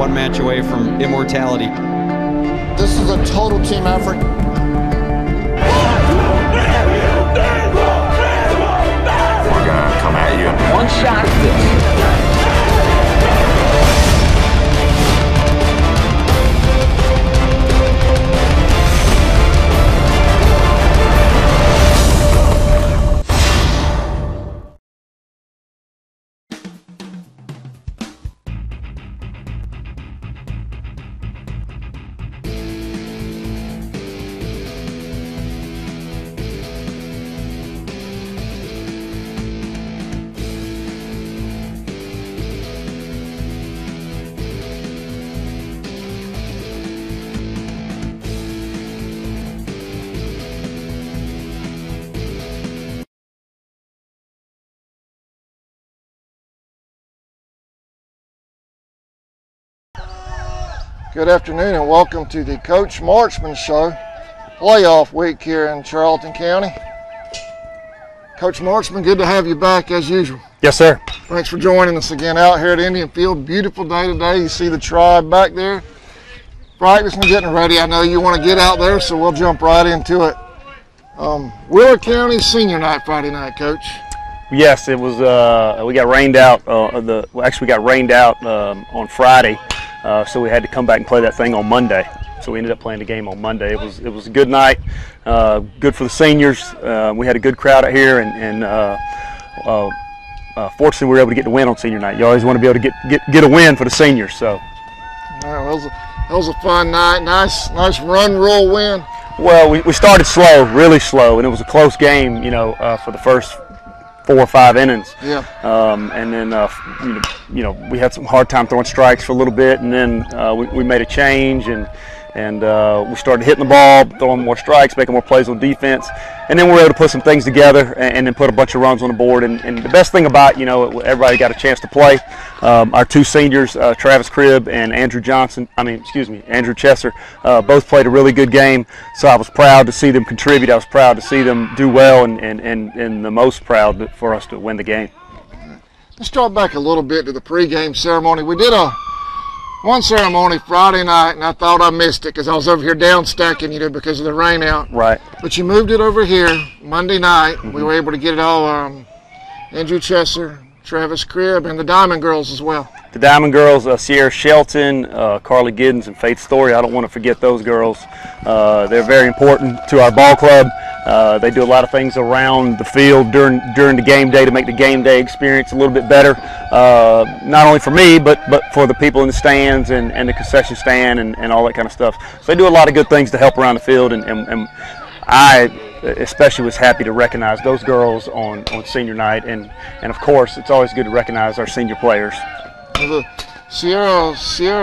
one match away from immortality. This is a total team effort. We're gonna come at you. One shot at this. Good afternoon and welcome to the Coach Marchman Show, playoff week here in Charlton County. Coach Marchman, good to have you back as usual. Yes, sir. Thanks for joining us again out here at Indian Field. Beautiful day today. You see the tribe back there practicing, getting ready. I know you want to get out there, so we'll jump right into it. Wheeler County Senior Night Friday night, Coach. Yes, it was. We got rained out. We got rained out on Friday. So we had to come back and play that thing on Monday. So we ended up playing the game on Monday. It was a good night, good for the seniors. We had a good crowd out here, and fortunately we were able to get the win on senior night. You always want to be able to get a win for the seniors. So. All right, that was a fun night. Nice run roll win. Well, we started slow, really slow, and it was a close game. For the first 4 or 5 innings. Yeah. And then we had some hard time throwing strikes for a little bit, and then we made a change and we started hitting the ball, throwing more strikes, making more plays on defense, and then we were able to put some things together and then put a bunch of runs on the board. And the best thing about everybody got a chance to play. Our 2 seniors, Travis Cribb and Andrew Chesser, both played a really good game. So I was proud to see them contribute. I was proud to see them do well, and the most proud for us to win the game. Let's start back a little bit to the pregame ceremony. We did one ceremony Friday night, and I thought I missed it because I was over here down stacking, because of the rain out. Right. But you moved it over here Monday night. Mm-hmm. We were able to get it all. Andrew Chesser, Travis Cribb, and the Diamond Girls as well. The Diamond Girls, Sierra Shelton, Carly Giddens, and Faith Story. I don't want to forget those girls. They're very important to our ball club. They do a lot of things around the field during the game day to make the game day experience a little bit better, not only for me, but for the people in the stands and the concession stand and all that kind of stuff. So they do a lot of good things to help around the field, and I especially was happy to recognize those girls on senior night, and of course it's always good to recognize our senior players. Sierra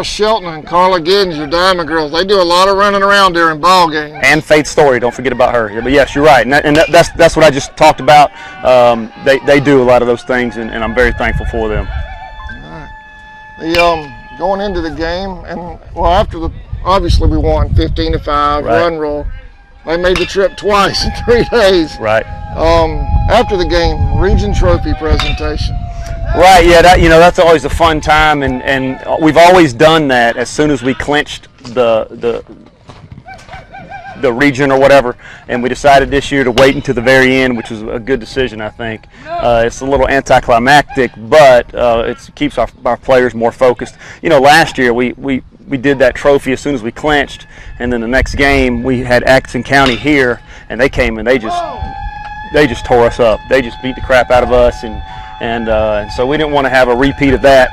Shelton and Carla Giddens, your Diamond Girls, they do a lot of running around during ball games. And Faith Story, don't forget about her. But yes, you're right, and that's what I just talked about. They do a lot of those things, and I'm very thankful for them. All right. Going into the game, and obviously we won 15-5, right. Run roll. They made the trip twice in 3 days. Right. After the game, Region Trophy presentation. Right, yeah, that's always a fun time, and we've always done that as soon as we clinched the region or whatever, and we decided this year to wait until the very end, which was a good decision, I think. It's a little anticlimactic, but it keeps our players more focused. Last year we did that trophy as soon as we clinched, and then the next game we had Atkinson County here, and they came and they just tore us up. They just beat the crap out of us, and so we didn't want to have a repeat of that.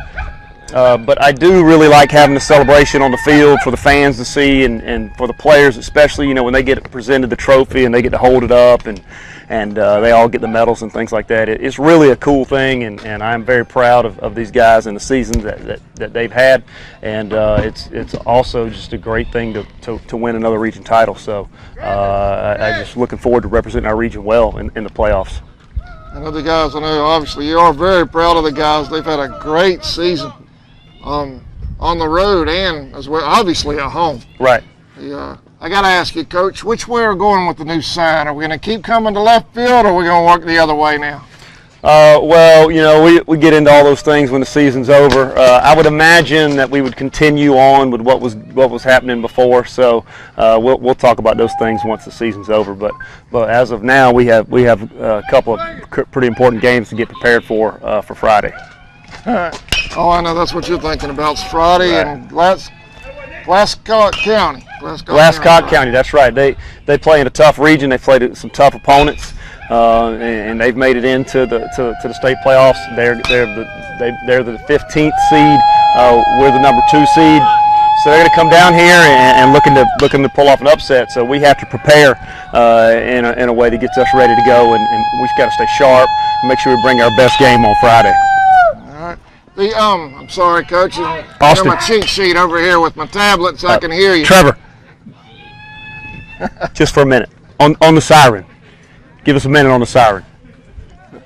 But I do really like having the celebration on the field for the fans to see, and for the players especially, when they get presented the trophy and they get to hold it up, and they all get the medals and things like that. It's really a cool thing, and I'm very proud of these guys and the seasons that they've had, and it's also just a great thing to win another region title. So I'm just looking forward to representing our region well in the playoffs. I know the guys, obviously you are very proud of the guys. They've had a great season on the road and as well, obviously at home. Right. I got to ask you, Coach, which way are we going with the new sign? Are we going to keep coming to left field, or are we going to work the other way now? Well, we get into all those things when the season's over. I would imagine that we would continue on with what was happening before. So we'll talk about those things once the season's over. But as of now, we have a couple of pretty important games to get prepared for Friday. All right. Oh, I know that's what you're thinking about. It's Friday Right. in Glascock County. Glascock County. That's right. They play in a tough region. They played some tough opponents. And they've made it into the state playoffs. They're the 15th seed. We're the number 2 seed. So they're going to come down here and looking to pull off an upset. So we have to prepare in a way that gets us ready to go, and we've got to stay sharp and make sure we bring our best game on Friday. All right. I'm sorry, Coach. I Austin. got my cheat sheet over here with my tablet so I can hear you. Trevor, just for a minute on the siren. Give us a minute on the siren.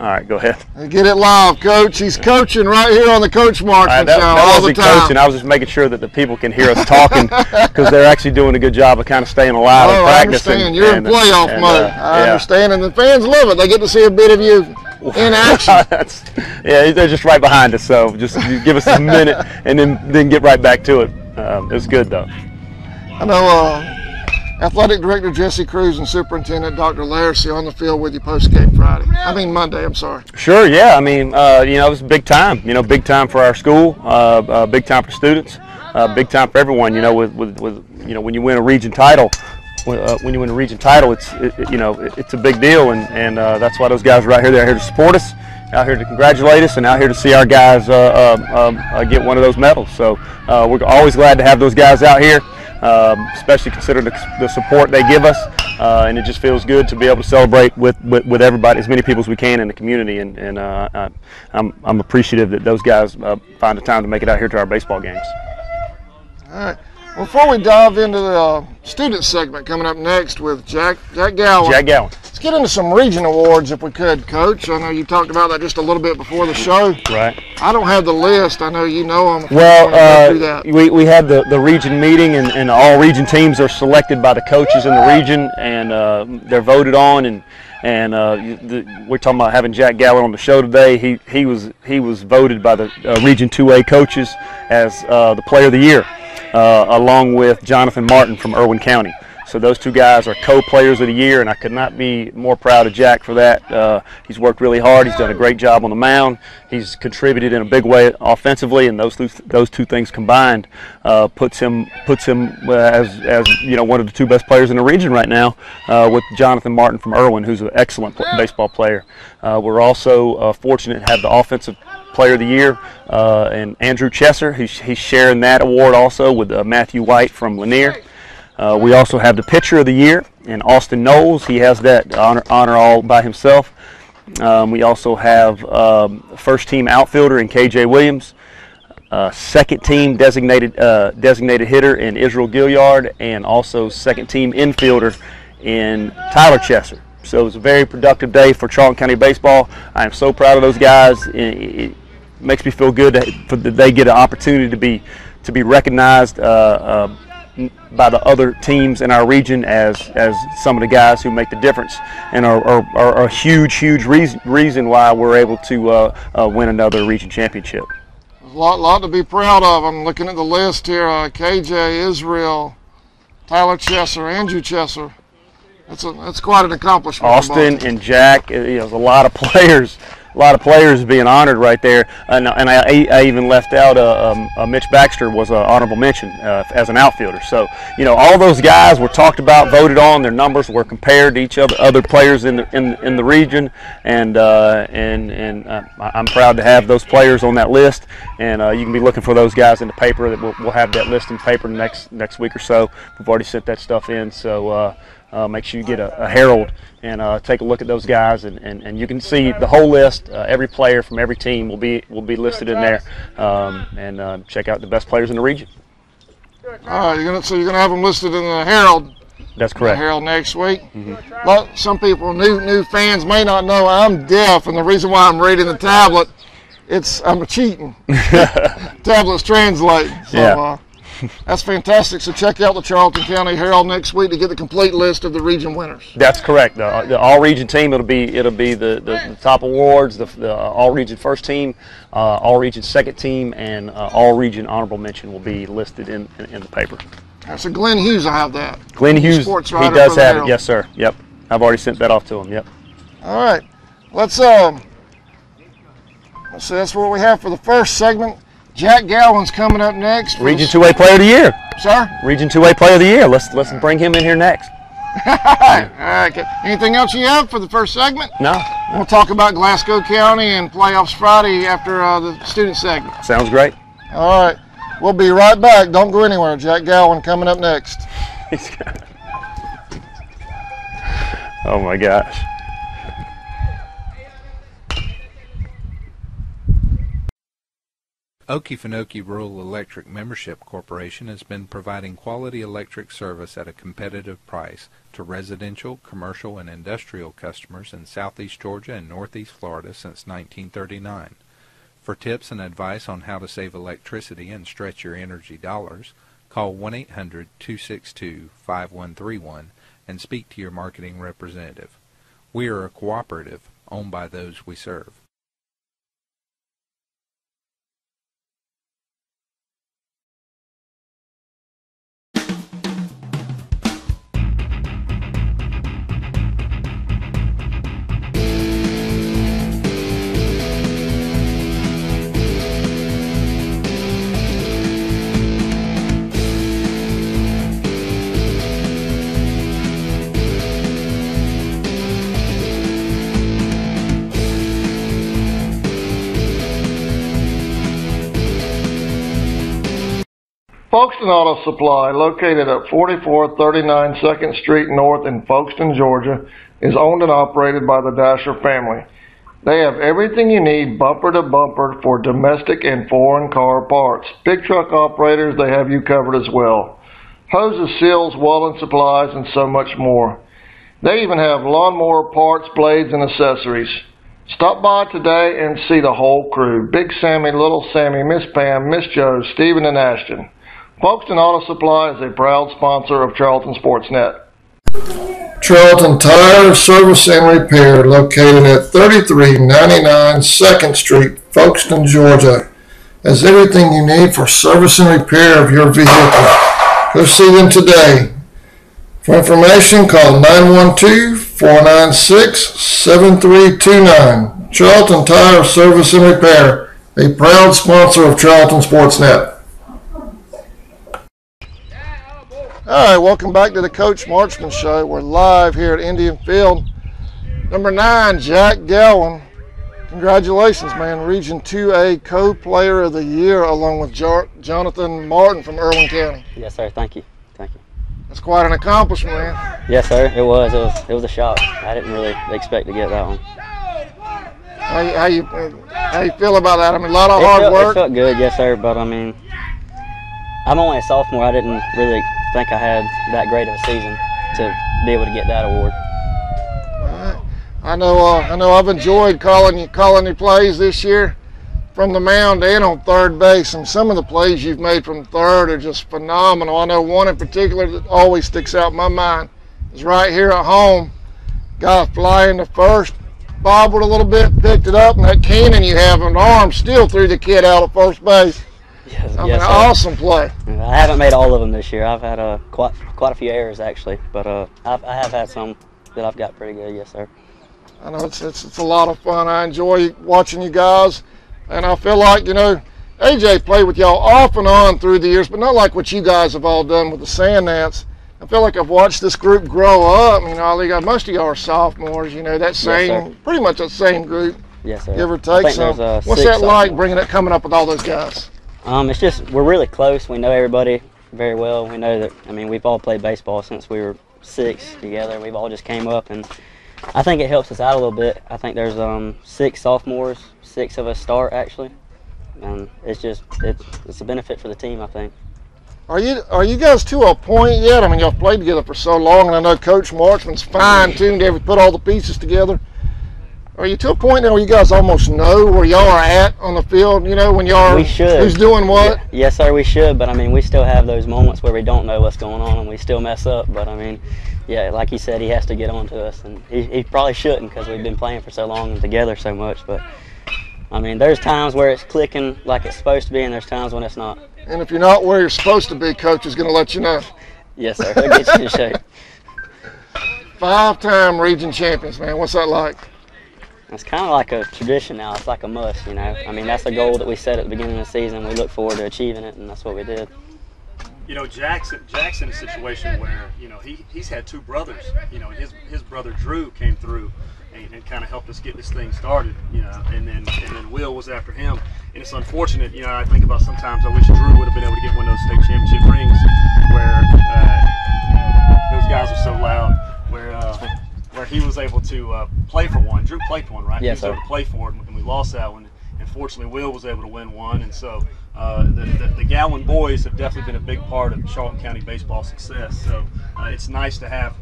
All right, go ahead. Get it live, Coach. He's coaching right here on the Coach Marchman show that all the wasn't time. coaching. I was just making sure that the people can hear us talking because they're actually doing a good job of kind of staying alive and practicing. I understand. You're in playoff mode. I understand, and the fans love it. They get to see a bit of you in action. They're just right behind us, so just give us a minute and then get right back to it. It's good, though. I know Athletic Director Jesse Cruz and Superintendent Dr. Larsey on the field with you post-game Monday, I'm sorry. Sure, yeah. I mean, it was big time. Big time for our school, big time for students, big time for everyone. With when you win a region title, it's a big deal, and that's why those guys are out here. They're here to support us, out here to congratulate us, and out here to see our guys get one of those medals. So we're always glad to have those guys out here. Especially considering the support they give us, and it just feels good to be able to celebrate with everybody, as many people as we can in the community, and I'm appreciative that those guys find the time to make it out here to our baseball games. All right. Before we dive into the student segment coming up next with Jack Gowen. Jack Gowen. Let's get into some region awards if we could, Coach. I know you talked about that just a little bit before the show. Right. I don't have the list. I know you know them. Well, we had the region meeting, and all region teams are selected by the coaches in the region, and they're voted on. And we're talking about having Jack Gowen on the show today. He was voted by the Region 2A coaches as the Player of the Year, along with Jonathan Martin from Irwin County. So those two guys are co-players of the year, and I could not be more proud of Jack for that. He's worked really hard. He's done a great job on the mound. He's contributed in a big way offensively, and those two things combined puts him as one of the 2 best players in the region right now, with Jonathan Martin from Irwin, who's an excellent baseball player. We're also fortunate to have the offensive Player of the Year, and Andrew Chesser. He's sharing that award also with Matthew White from Lanier. We also have the Pitcher of the Year, and Austin Knowles. He has that honor all by himself. We also have first team outfielder in KJ Williams, second team designated hitter in Israel Gilliard, and also second team infielder in Tyler Chesser. So it was a very productive day for Charlton County baseball. I am so proud of those guys. It makes me feel good that they get an opportunity to be recognized by the other teams in our region as some of the guys who make the difference and are a huge reason why we're able to win another region championship. There's a lot to be proud of. I'm looking at the list here. KJ, Israel, Tyler Chesser, Andrew Chesser. That's quite an accomplishment. Austin and Jack, there's a lot of players. A lot of players being honored right there, and I even left out Mitch Baxter was an honorable mention as an outfielder. So all those guys were talked about, voted on. Their numbers were compared to each other players in the region, and I'm proud to have those players on that list. And you can be looking for those guys in the paper. That we'll have that list in paper next week or so. We've already sent that stuff in, so. Make sure you get a Herald and take a look at those guys, and you can see the whole list. Every player from every team will be listed in there, and check out the best players in the region. All right, you're gonna have them listed in the Herald. That's correct. The Herald next week. But some people, new fans, may not know I'm deaf, and the reason why I'm reading the tablet, I'm cheating. Tablet's translating. So, yeah. That's fantastic. So check out the Charlton County Herald next week to get the complete list of the region winners. That's correct. The all-region team, it'll be the top awards, the all-region first team, all-region second team, and all-region honorable mention will be listed in the paper. So Glenn Hughes will have that. Glenn Hughes, he does have it. Yes, sir. Yep. I've already sent that off to him. Yep. All right. Let's see. That's what we have for the first segment. Jack Gowen's coming up next. Region 2A Player of the Year. Sir? Region 2A Player of the Year. Let's bring him in here next. All right. Anything else you have for the first segment? No. We'll talk about Glascock County and Playoffs Friday after the student segment. Sounds great. All right. We'll be right back. Don't go anywhere. Jack Gowen coming up next. Oh my gosh. Okefenokee Rural Electric Membership Corporation has been providing quality electric service at a competitive price to residential, commercial, and industrial customers in southeast Georgia and northeast Florida since 1939. For tips and advice on how to save electricity and stretch your energy dollars, call 1-800-262-5131 and speak to your marketing representative. We are a cooperative owned by those we serve. Folkestone Auto Supply, located at 4439 2nd Street North in Folkestone, Georgia, is owned and operated by the Dasher family. They have everything you need bumper to bumper for domestic and foreign car parts. Big truck operators, they have you covered as well. Hoses, seals, welding supplies, and so much more. They even have lawnmower parts, blades, and accessories. Stop by today and see the whole crew. Big Sammy, Little Sammy, Miss Pam, Miss Joe, Stephen, and Ashton. Folkestone Auto Supply is a proud sponsor of Charlton Sportsnet. Charlton Tire Service and Repair, located at 3399 2nd Street, Folkestone, Georgia, has everything you need for service and repair of your vehicle. Go see them today. For information, call 912-496-7329. Charlton Tire Service and Repair, a proud sponsor of Charlton Sportsnet. All right, welcome back to the Coach Marchman Show. We're live here at Indian Field. Number 9, Jack Gowen. Congratulations, man. Region 2A Co-Player of the Year, along with Jonathan Martin from Irwin County. Yes, sir. Thank you. Thank you. That's quite an accomplishment, man. Yes, sir. It was. It was a shock. I didn't really expect to get that one. How you feel about that? I mean, a lot of hard work. It felt good, yes, sir. But I mean, I'm only a sophomore. I didn't really think I had that great of a season to be able to get that award. I know I've enjoyed calling your plays this year from the mound and on third base, and some of the plays you've made from third are just phenomenal. I know one in particular that always sticks out in my mind is right here at home. Got a fly into first, bobbled a little bit, picked it up, and that cannon you have on the arm still threw the kid out at first base. Yes, An awesome play. I haven't made all of them this year. I've had quite a few errors actually, but I have had some that I've got pretty good. Yes, sir. I know it's a lot of fun. I enjoy watching you guys, and I feel like, AJ played with y'all off and on through the years, but not like what you guys have all done with the Sand Gnats. I feel like I've watched this group grow up. Most of y'all are sophomores. Pretty much that same group. Yes, sir. Give or take. So, what's that like coming up with all those guys? It's just we're really close. We know everybody very well. We know that. We've all played baseball since we were 6 together. We've all just came up, and I think it helps us out a little bit. I think there's 6 sophomores, 6 of us start actually, and it's a benefit for the team, I think. Are you guys to a point yet? Y'all played together for so long, and I know Coach Marchman's fine-tuned put all the pieces together. Are you to a point now where you guys almost know where y'all are at on the field? You know, when y'all We should. Who's doing what? Yes, sir, we should. But I mean, we still have those moments where we don't know what's going on and we still mess up. But I mean, yeah, like you said, he has to get on to us, and he probably shouldn't because we've been playing for so long and together so much. But I mean, there's times where it's clicking like it's supposed to be, and there's times when it's not. And if you're not where you're supposed to be, Coach is going to let you know. Yes, sir. He'll get you in shape. 5-time region champions, man. What's that like? It's kind of like a tradition now. It's like a must, you know. I mean, that's the goal that we set at the beginning of the season. We look forward to achieving it, and that's what we did. You know, Jack's in a situation where, you know, he's had 2 brothers. You know, his brother Drew came through and kind of helped us get this thing started. You know, and then Will was after him. And it's unfortunate. You know, I think about sometimes I wish Drew would have been able to get one of those state championship rings where those guys are so loud. Where he was able to play for one. Drew played for one, right? Yes, he was able to play for it, and we lost that one. And fortunately, Will was able to win one. And so the Gowen boys have definitely been a big part of Charlton County baseball success. So it's nice to have,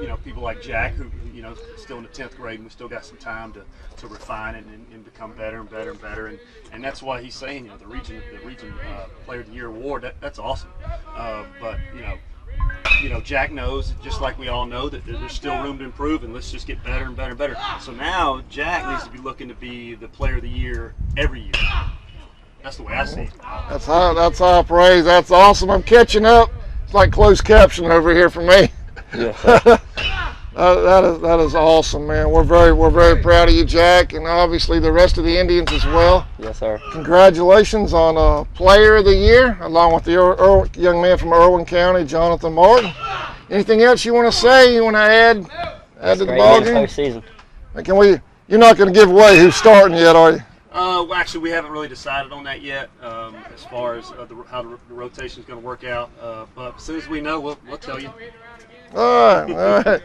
you know, people like Jack, who, you know, still in the 10th grade, and we still got some time to refine it and become better and better and better. And that's why he's saying, you know, the region Player of the Year award. That's awesome. But you know, Jack knows, just like we all know, that there's still room to improve, and let's just get better and better and better. So now Jack needs to be looking to be the Player of the Year every year. That's the way I see it. That's high praise. That's awesome. I'm catching up. It's like closed caption over here for me. Yes, that is awesome, man. We're very proud of you, Jack, and obviously the rest of the Indians as well. yes, sir. Congratulations on Player of the Year, along with the young man from Irwin County, Jonathan Martin. Anything else you want to say? You want to add to the ball game? Postseason. You're not going to give away who's starting yet, are you? Well, actually, we haven't really decided on that yet, as far as how the rotation is going to work out. But as soon as we know, we'll tell you. All right.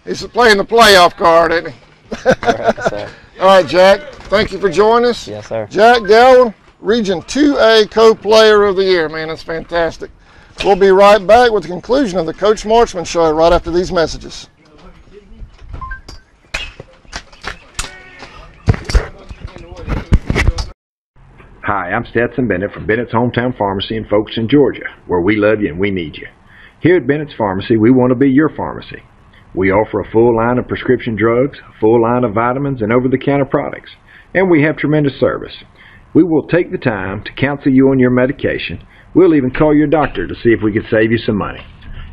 He's playing the playoff card, isn't he? All right, Jack. Thank you for joining us. Yes, sir. Jack Gowen, Region 2A Co-Player of the Year. Man, that's fantastic. We'll be right back with the conclusion of the Coach Marchman Show right after these messages. Hi, I'm Stetson Bennett from Bennett's Hometown Pharmacy in Folkestone, Georgia, where we love you and we need you. Here at Bennett's Pharmacy, we want to be your pharmacy. We offer a full line of prescription drugs, a full line of vitamins and over-the-counter products, and we have tremendous service. We will take the time to counsel you on your medication. We'll even call your doctor to see if we can save you some money.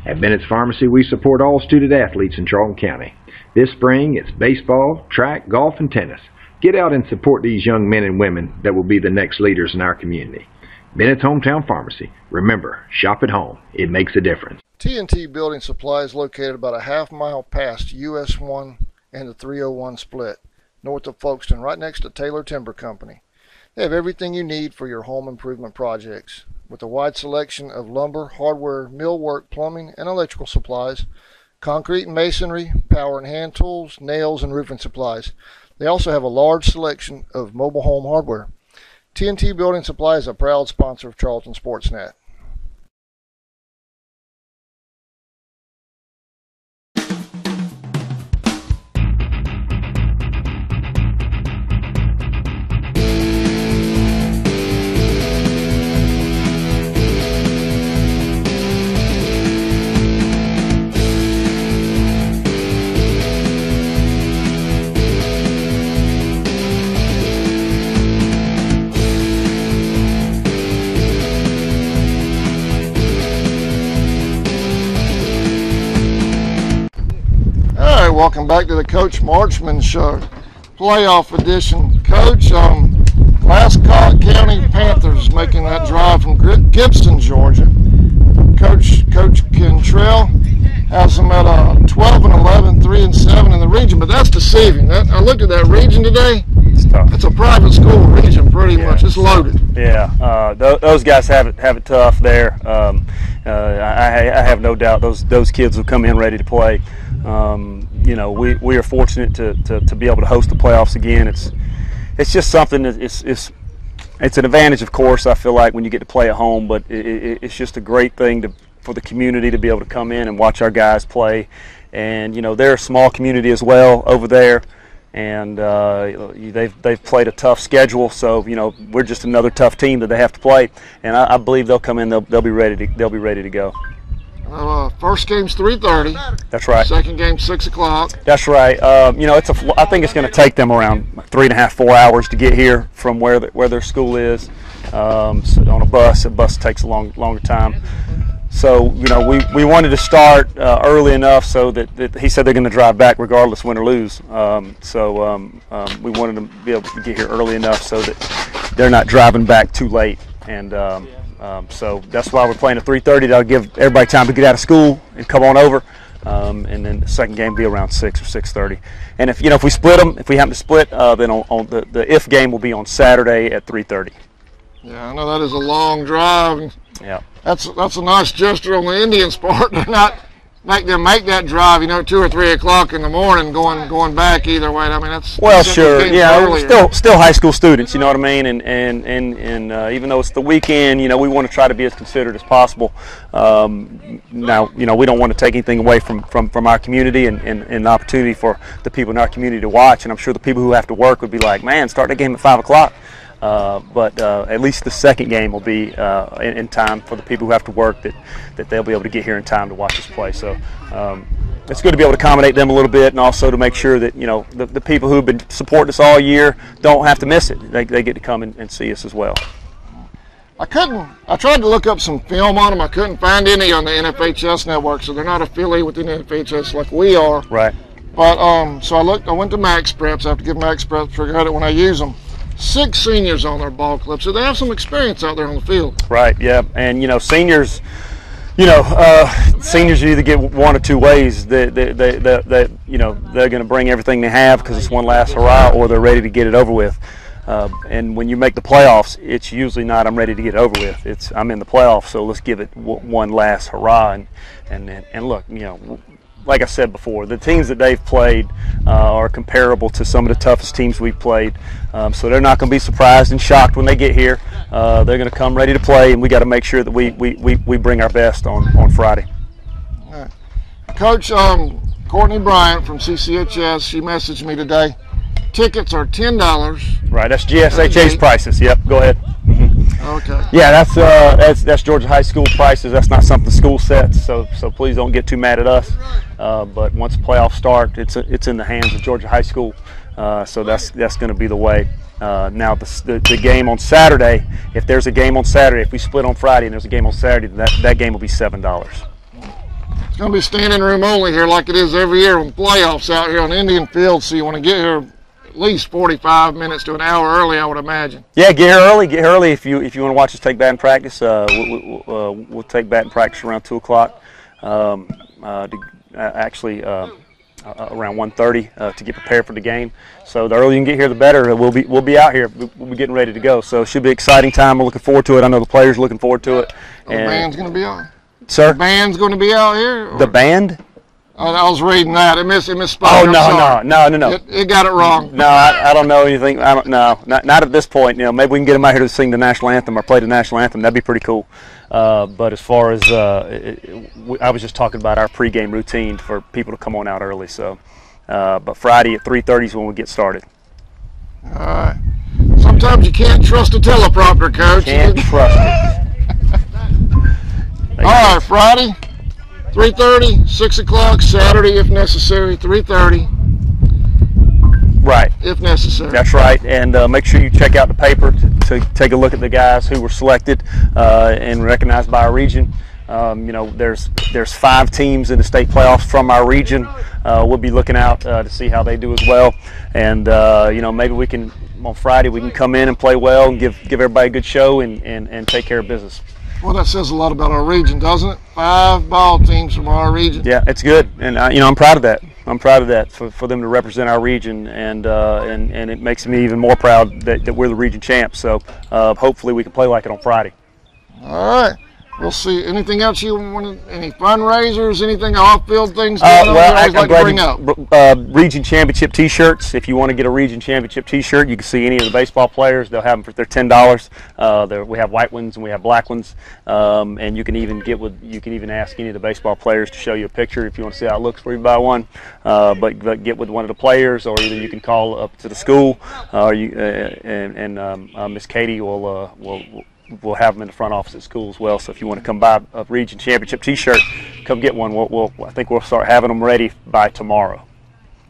At Bennett's Pharmacy, we support all student athletes in Charlton County. This spring, it's baseball, track, golf, and tennis. Get out and support these young men and women that will be the next leaders in our community. Bennett's Hometown Pharmacy. Remember, shop at home. It makes a difference. T&T Building Supply is located about a half-mile past US 1 and the 301 split, north of Folkestone, right next to Taylor Timber Company. They have everything you need for your home improvement projects, with a wide selection of lumber, hardware, millwork, plumbing, and electrical supplies, concrete and masonry, power and hand tools, nails, and roofing supplies. They also have a large selection of mobile home hardware. T&T Building Supply is a proud sponsor of Charlton Sportsnet. Welcome back to the Coach Marchman Show, playoff edition. Coach, Glascock County Panthers making that drive from Gibson, Georgia. Coach Cantrell has them at 12-11, 3-7 in the region, but that's deceiving. I looked at that region today. It's tough. It's a private school region, pretty much. It's loaded. Yeah, those guys have it tough there. I have no doubt those kids will come in ready to play. You know, we are fortunate to be able to host the playoffs again. It's just something that it's an advantage, of course. I feel like when you get to play at home, but it's just a great thing for the community to be able to come in and watch our guys play. And you know, they're a small community as well over there, and they've played a tough schedule. So we're just another tough team that they have to play, and I believe they'll come in. They'll be ready to go. First game's 3:30. That's right. Second game 6 o'clock. That's right. I think it's going to take them around 3.5, 4 hours to get here from where their school is. So on a bus takes a longer time. So we wanted to start early enough so that he said they're going to drive back regardless, win or lose. We wanted to be able to get here early enough so that they're not driving back too late. And so that's why we're playing at 3:30. That'll give everybody time to get out of school and come on over. And then the second game will be around 6 or 6:30. And if we split them, if we happen to split, then on the if game will be on Saturday at 3:30. Yeah, I know that is a long drive. Yeah. That's a nice gesture on the Indians' part to not make that drive, 2 or 3 o'clock in the morning, going back either way. I mean, that's sure. Yeah, still high school students. You know what I mean? And even though it's the weekend, we want to try to be as considerate as possible. Now, we don't want to take anything away from our community and an opportunity for the people in our community to watch. And I'm sure the people who have to work would be like, man, start the game at 5 o'clock. But at least the second game will be in time for the people who have to work, that they'll be able to get here in time to watch us play. So it's good to be able to accommodate them a little bit, and also to make sure that the people who have been supporting us all year don't have to miss it. They get to come and see us as well. I tried to look up some film on them. I couldn't find any on the NFHS network, so they're not affiliated with the NFHS like we are. Right. But so I went to Max Preps. I have to give Max Preps for credit when I use them. 6 seniors on their ball club, so they have some experience out there on the field. Right. Yeah. And seniors, seniors either get one or two ways. They're going to bring everything they have because it's one last hurrah, or they're ready to get it over with. And when you make the playoffs, it's usually not I'm ready to get it over with. It's I'm in the playoffs, so let's give it one last hurrah. And look, like I said before, the teams that they've played are comparable to some of the toughest teams we've played. So they're not going to be surprised and shocked when they get here. They're going to come ready to play, and we got to make sure that we bring our best on Friday. All right. Coach, Courtney Bryant from CCHS, she messaged me today. Tickets are $10. Right, that's GSHA's prices. Yep, go ahead. Okay. Yeah, that's Georgia High School prices. That's not something the school sets, so please don't get too mad at us. But once the playoffs start, it's in the hands of Georgia High School. So that's going to be the way. Now the game on Saturday, if there's a game on Saturday, if we split on Friday and there's a game on Saturday, that game will be $7. It's going to be standing room only here, like it is every year on playoffs out here on Indian Field. So you want to get here at least 45 minutes to an hour early, I would imagine. Yeah, get here early. Get here early if you want to watch us take batting practice. We'll take batting practice around 2 o'clock. Around 1:30 to get prepared for the game. So the earlier you can get here, the better. We'll be out here. We'll be getting ready to go. So it should be an exciting time. We're looking forward to it. I know the players are looking forward to it. The band's going to be on. Sir? The band's going to be out here? Or? The band? Oh, I was reading that. It misspoke. Oh, no. It got it wrong. No, I don't know anything. Not at this point. Maybe we can get them out here to sing the national anthem or play the national anthem. That'd be pretty cool. But as far as I was just talking about our pregame routine for people to come on out early. So, but Friday at 3:30 is when we get started. All right. Sometimes you can't trust a teleprompter, Coach. Can't trust it. All right, Friday, 3:30, 6 o'clock. Saturday, if necessary, 3:30. Right. If necessary. That's right. And make sure you check out the paper to take a look at the guys who were selected and recognized by our region. There's 5 teams in the state playoffs from our region. We'll be looking out to see how they do as well. And maybe we can on Friday we can come in and play well and give everybody a good show and take care of business. Well, that says a lot about our region, doesn't it? 5 ball teams from our region. Yeah, it's good, and I'm proud of that. I'm proud of that for them to represent our region, and it makes me even more proud that we're the region champs. So hopefully we can play like it on Friday. All right. we'll see. Anything else you want? Any fundraisers? Anything off-field things going on? Well, I always like to bring up. Region Championship T-shirts. If you want to get a Region Championship T-shirt, you can see any of the baseball players. They'll have them for their $10. We have white ones and we have black ones, and you can even ask any of the baseball players to show you a picture if you want to see how it looks before you buy one. But get with one of the players, or either you can call up to the school, or Miss Katie we'll have them in the front office at school as well. So if you want to come buy a Region Championship T-shirt, come get one. I think we'll start having them ready by tomorrow.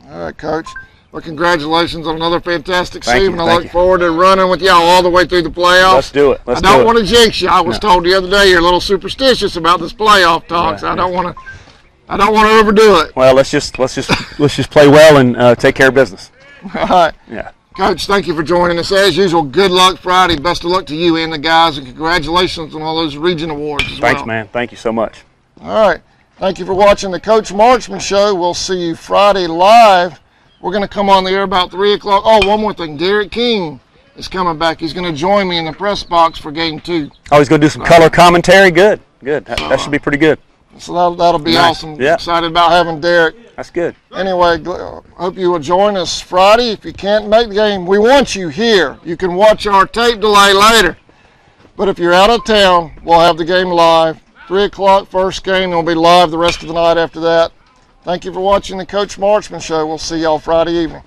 All right, Coach. Well, congratulations on another fantastic Thank season. you, I thank look you. forward to running with y'all all the way through the playoffs. Let's do it. I don't want to jinx you. I was told the other day you're a little superstitious about this playoff talk, so I don't want to overdo it. Well, let's just play well and take care of business. All right. Yeah. Coach, thank you for joining us. As usual, good luck Friday. Best of luck to you and the guys, and congratulations on all those region awards as well. Thanks, man. Thank you so much. All right. Thank you for watching the Coach Marchman Show. We'll see you Friday live. We're going to come on the air about 3 o'clock. Oh, one more thing. Derek King is coming back. He's going to join me in the press box for Game 2. Oh, he's going to do some color commentary? Good. That should be pretty good. So that'll be Nice. awesome. Yeah. Excited about having Derek. That's good. Anyway, hope you will join us Friday. If you can't make the game, we want you here. You can watch our tape delay later. But if you're out of town, we'll have the game live. 3 o'clock first game, and we'll be live the rest of the night after that. Thank you for watching the Coach Marchman Show. We'll see y'all Friday evening.